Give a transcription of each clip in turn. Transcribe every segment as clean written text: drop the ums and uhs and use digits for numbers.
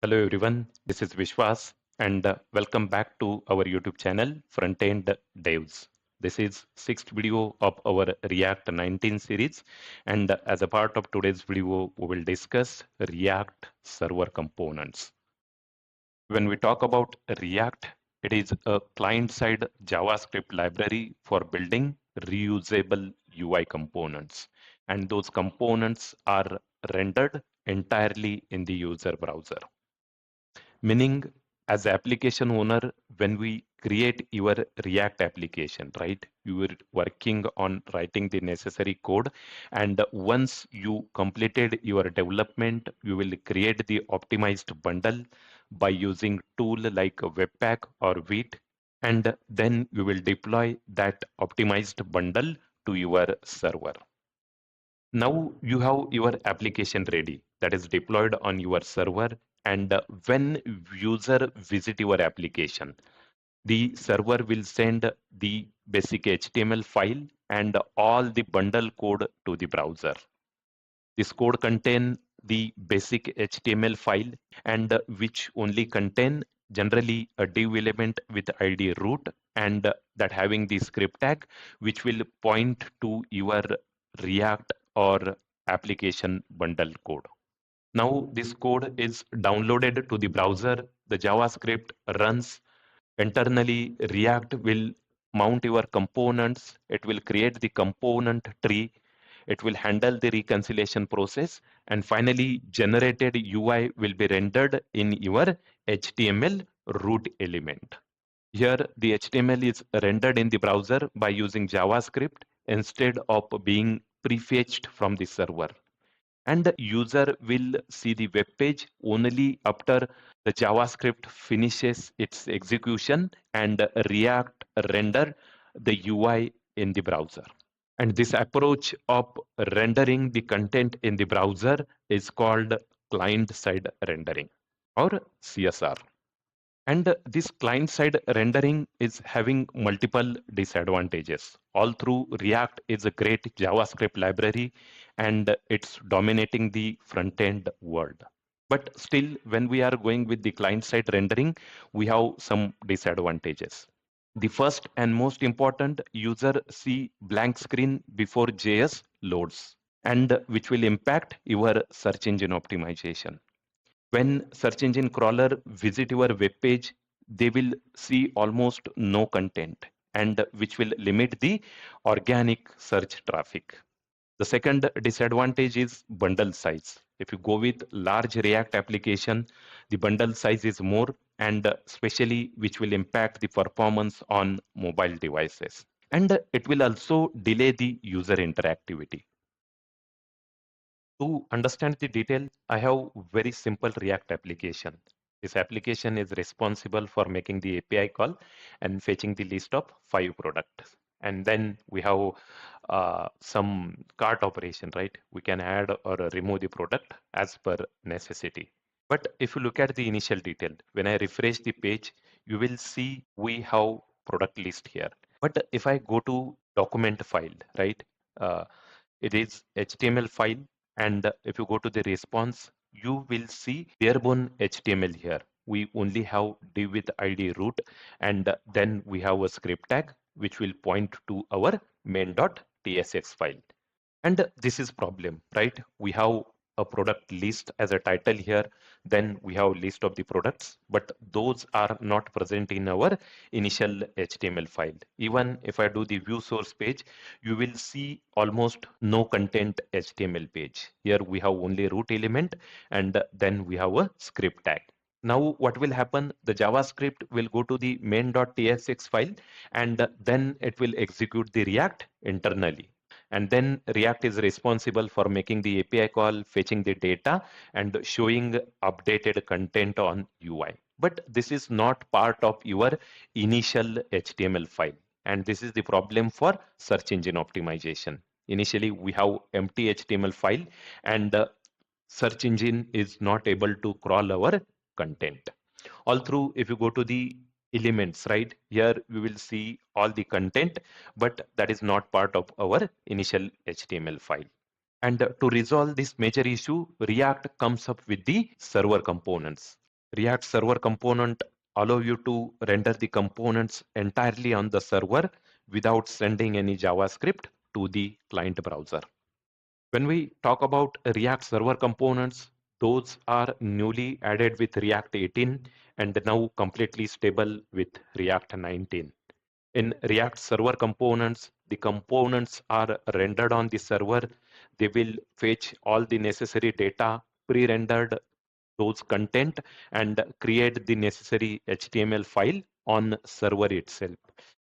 Hello everyone, this is Vishwas and welcome back to our YouTube channel Frontend Devs. This is sixth video of our React 19 series, and as a part of today's video we will discuss React server components. When we talk about React, it is a client-side JavaScript library for building reusable UI components, and those components are rendered entirely in the user browser. Meaning, as application owner, when we create your React application, right, you were working on writing the necessary code, and once you completed your development, you will create the optimized bundle by using tool like Webpack or Vite, and then you will deploy that optimized bundle to your server. Now you have your application ready that is deployed on your server, and when user visit your application, the server will send the basic HTML file and all the bundle code to the browser. This code contain the basic HTML file and which only contain generally a div element with ID root and that having the script tag which will point to your React or application bundle code. Now this code is downloaded to the browser. The JavaScript runs internally. React will mount your components. It will create the component tree. It will handle the reconciliation process. And finally, generated UI will be rendered in your HTML root element. Here, the HTML is rendered in the browser by using JavaScript instead of being prefetched from the server. And the user will see the web page only after the JavaScript finishes its execution and React render the UI in the browser. And this approach of rendering the content in the browser is called client-side rendering or CSR. And this client-side rendering is having multiple disadvantages. All through React is a great JavaScript library and it's dominating the front-end world. But still, when we are going with the client-side rendering, we have some disadvantages. The first and most important, user see blank screen before JS loads, and which will impact your search engine optimization. When search engine crawler visit your web page, they will see almost no content and which will limit the organic search traffic. The second disadvantage is bundle size. If you go with large React application, the bundle size is more and especially which will impact the performance on mobile devices. And it will also delay the user interactivity. To understand the detail, I have very simple React application. This application is responsible for making the API call and fetching the list of 5 products. And then we have some cart operation, right? We can add or remove the product as per necessity. But if you look at the initial detail, when I refresh the page, you will see we have product list here. But if I go to document file, right? Uh, it is HTML file, and if you go to the response, you will see barebone HTML here. We only have div with ID root, and then we have a script tag which will point to our main.tsx file. And this is problem, right? We have a product list as a title here, then we have list of the products, but those are not present in our initial HTML file. Even if I do the view source page, you will see almost no content HTML page. Here we have only root element and then we have a script tag. Now what will happen? The JavaScript will go to the main.tsx file and then it will execute the React internally. And then React is responsible for making the API call, fetching the data, and showing updated content on UI. But this is not part of your initial HTML file. And this is the problem for search engine optimization. Initially, we have empty HTML file, and search engine is not able to crawl our content. All through, if you go to the elements, right, here we will see all the content, but that is not part of our initial HTML file. And to resolve this major issue, React comes up with the server components. React server component allow you to render the components entirely on the server without sending any JavaScript to the client browser. When we talk about React server components, those are newly added with React 18 and now completely stable with React 19. In React server components, the components are rendered on the server. They will fetch all the necessary data, pre-rendered those content, and create the necessary HTML file on server itself.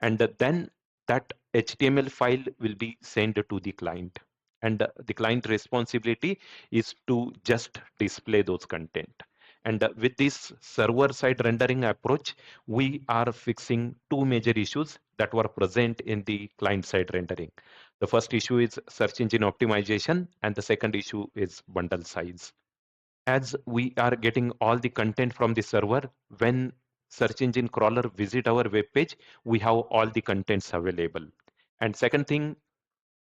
And then that HTML file will be sent to the client. And the client responsibility is to just display those content. And with this server side rendering approach, we are fixing two major issues that were present in the client side rendering. The first issue is search engine optimization, and the second issue is bundle size. As we are getting all the content from the server, when search engine crawler visit our web page, we have all the contents available. And second thing,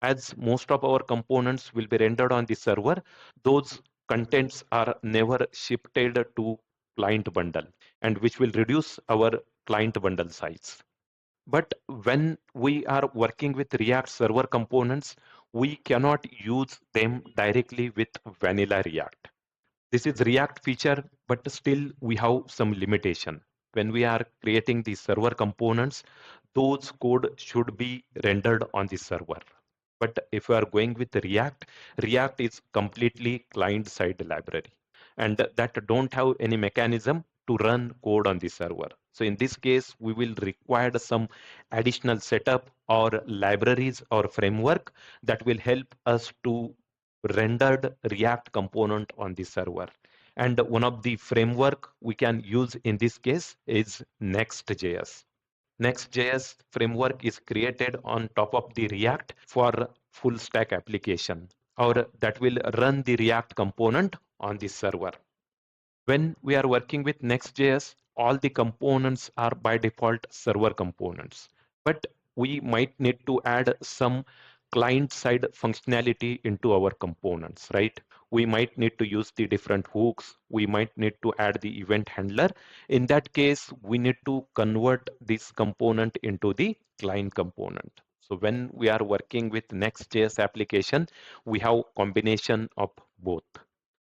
as most of our components will be rendered on the server, those contents are never shifted to client bundle, and which will reduce our client bundle size. But when we are working with React server components, we cannot use them directly with vanilla React. This is React feature, but still we have some limitation. When we are creating the server components, those code should be rendered on the server. But if we are going with React, React is completely client-side library, and that don't have any mechanism to run code on the server. So in this case, we will require some additional setup or libraries or framework that will help us to rendered React component on the server. And one of the framework we can use in this case is Next.js. Next.js framework is created on top of the React for full stack application, or that will run the React component on the server. When we are working with Next.js, all the components are by default server components, but we might need to add some client-side functionality into our components, right? We might need to use the different hooks. We might need to add the event handler. In that case, we need to convert this component into the client component. So when we are working with Next.js application, we have combination of both.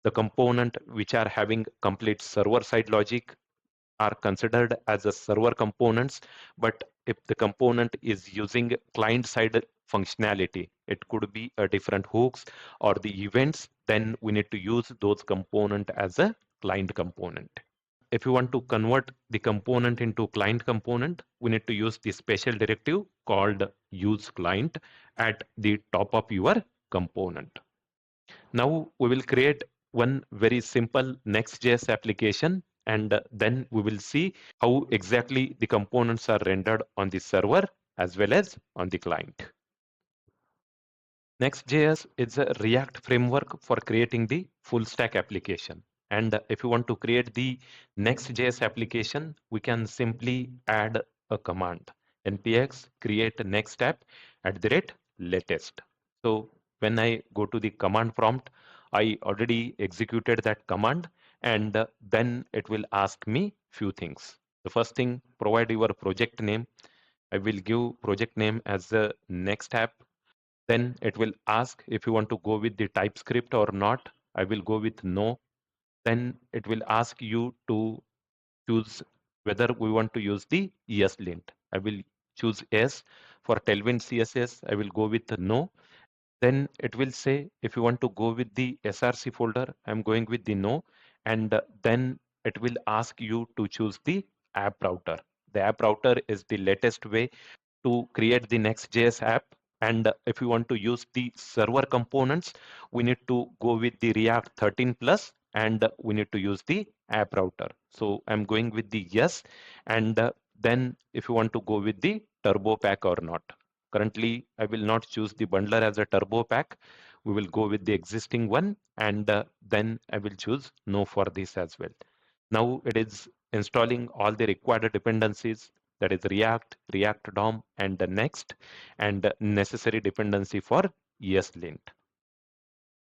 The component which are having complete server side logic are considered as a server components, but if the component is using client side functionality, it could be a different hooks or the events, then we need to use those component as a client component. If you want to convert the component into client component, we need to use the special directive called use client at the top of your component. Now we will create one very simple Next.js application, and then we will see how exactly the components are rendered on the server as well as on the client. Next.js is a React framework for creating the full stack application. And if you want to create the Next.js application, we can simply add a command, npx create next app @latest. So when I go to the command prompt, I already executed that command, and then it will ask me few things. The first thing, provide your project name. I will give project name as the next app. Then it will ask if you want to go with the TypeScript or not. I will go with no. Then it will ask you to choose whether we want to use the ESLint. I will choose yes. For Tailwind CSS, I will go with no. Then it will say if you want to go with the SRC folder, I'm going with the no. And then it will ask you to choose the app router. The app router is the latest way to create the Next.js app. And if you want to use the server components, we need to go with the React 13 plus, and we need to use the app router. So I'm going with the yes. And then if you want to go with the turbo pack or not. Currently, I will not choose the bundler as a turbo pack. We will go with the existing one, and then I will choose no for this as well. Now it is installing all the required dependencies, that is React, React DOM, and the Next, and necessary dependency for ESLint.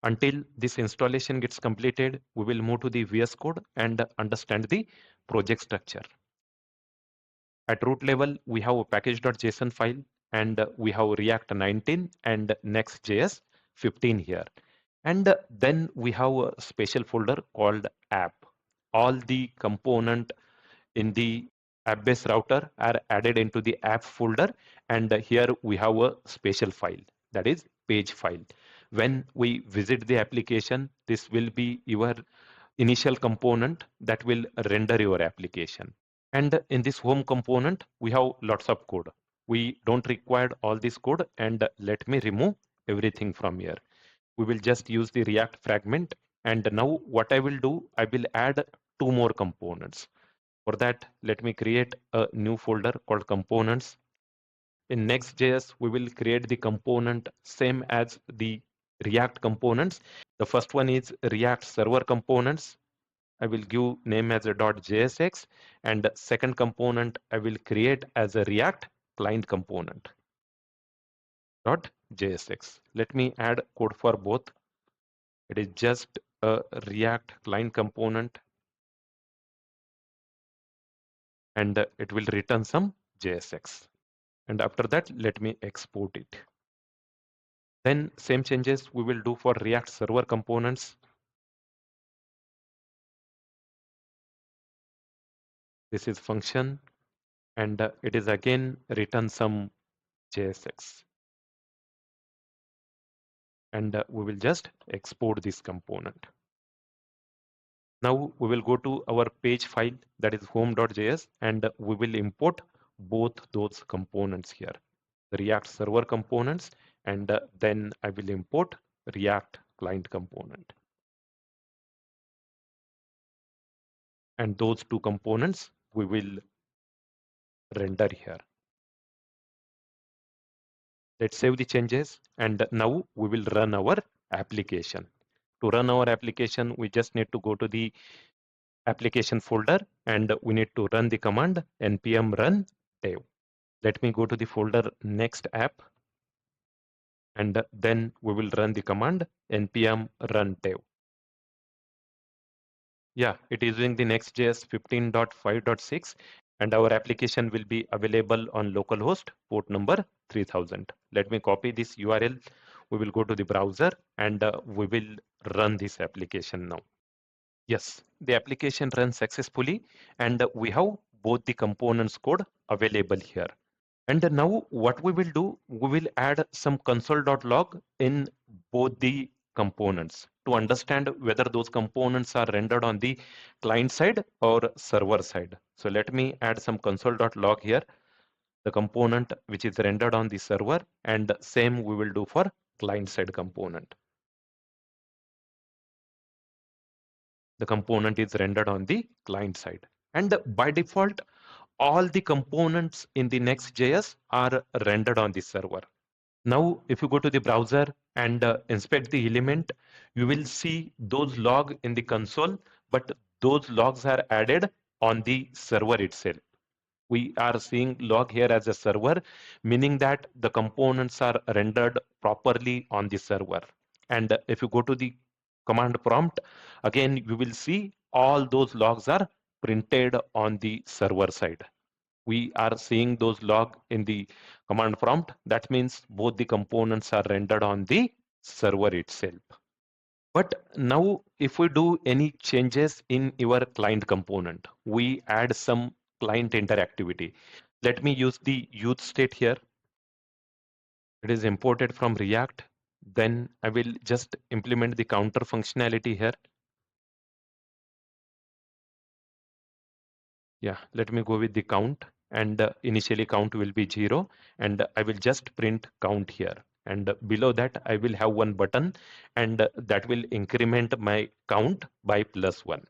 Until this installation gets completed, we will move to the VS Code and understand the project structure. At root level, we have a package.json file, and we have React 19 and Next.js 15 here. And then we have a special folder called app. All the component in the app-based router are added into the app folder, and here we have a special file, that is page file. When we visit the application, this will be your initial component that will render your application. And in this home component, we have lots of code. We don't require all this code, and let me remove everything from here. We will just use the React fragment. And now what I will do, I will add two more components. For that, let me create a new folder called components. In Next.js, we will create the component same as the React components. The first one is React server components. I will give name as a .jsx, and the second component I will create as a React client component .jsx. Let me add code for both. It is just a React client component, and it will return some JSX. And after that, let me export it. Then same changes we will do for React server components. This is function, and it is again return some JSX. And we will just export this component. Now we will go to our page file, that is home.js, and we will import both those components here, the React server components, and then I will import React client component. And those two components we will render here. Let's save the changes, and now we will run our application. To run our application, we just need to go to the application folder, and we need to run the command npm run dev. Let me go to the folder next app, and then we will run the command npm run dev. Yeah, it is using the Next.js 15.5.6, and our application will be available on localhost port number 3000. Let me copy this URL. We will go to the browser, and we will run this application now. Yes, the application runs successfully, and we have both the components code available here. And now what we will do, we will add some console.log in both the components to understand whether those components are rendered on the client side or server side. So let me add some console.log here, the component which is rendered on the server, and same we will do for client side component. The component is rendered on the client side. And by default, all the components in the Next.js are rendered on the server. Now, if you go to the browser and inspect the element, you will see those logs in the console, but those logs are added on the server itself. We are seeing log here as a server, meaning that the components are rendered properly on the server. And if you go to the command prompt, again, you will see all those logs are printed on the server side. We are seeing those log in the command prompt. That means both the components are rendered on the server itself. But now if we do any changes in your client component, we add some client interactivity. Let me use the use state here. It is imported from React. Then I will just implement the counter functionality here. Yeah, let me go with the count, and initially count will be 0, and I will just print count here. And below that, I will have one button, and that will increment my count by +1.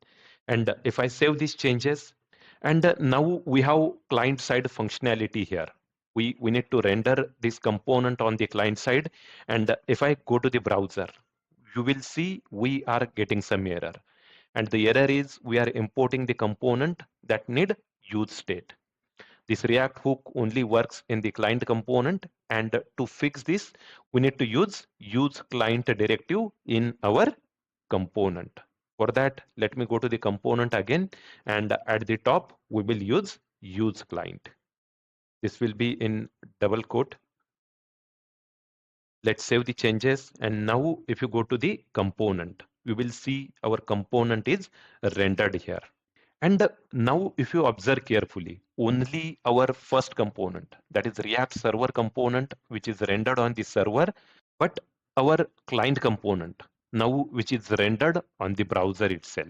And if I save these changes, and now we have client side functionality here. We need to render this component on the client side. And if I go to the browser, you will see we are getting some error. And the error is we are importing the component that need use state. This React hook only works in the client component, and to fix this, we need to use client directive in our component. For that, let me go to the component again, and at the top, we will use client. This will be in double quote. Let's save the changes. And now if you go to the component, you will see our component is rendered here. And now if you observe carefully, only our first component, that is React server component, which is rendered on the server, but our client component, now which is rendered on the browser itself.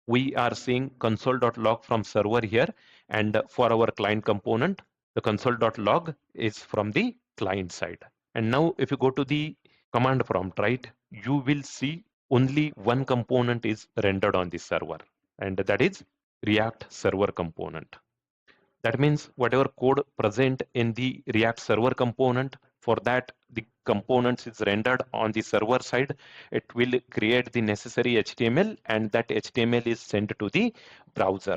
We are seeing console.log from server here, and for our client component, the console.log is from the client side. And now if you go to the command prompt, right, you will see only one component is rendered on the server, and that is React server component. That means whatever code present in the React server component, for that the components is rendered on the server side, it will create the necessary HTML, and that HTML is sent to the browser.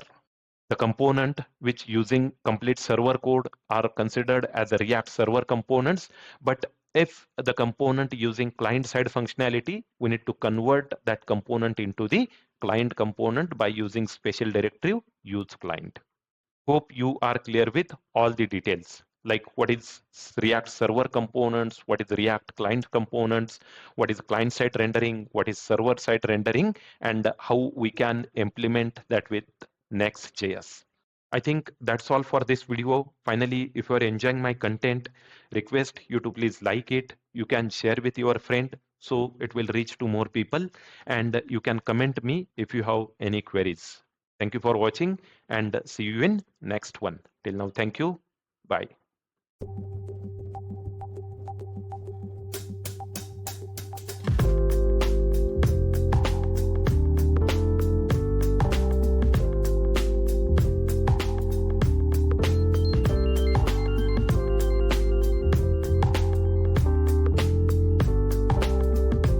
The component which using complete server code are considered as a React server components, but if the component using client side functionality, we need to convert that component into the client component by using special directive use client. Hope you are clear with all the details, like what is React server components, what is React client components, what is client side rendering, what is server side rendering, and how we can implement that with Next.js. I think that's all for this video. Finally, if you are enjoying my content, request you to please like it. You can share with your friend so it will reach to more people, and you can comment me if you have any queries. Thank you for watching, and see you in next one. Till now, thank you. Bye.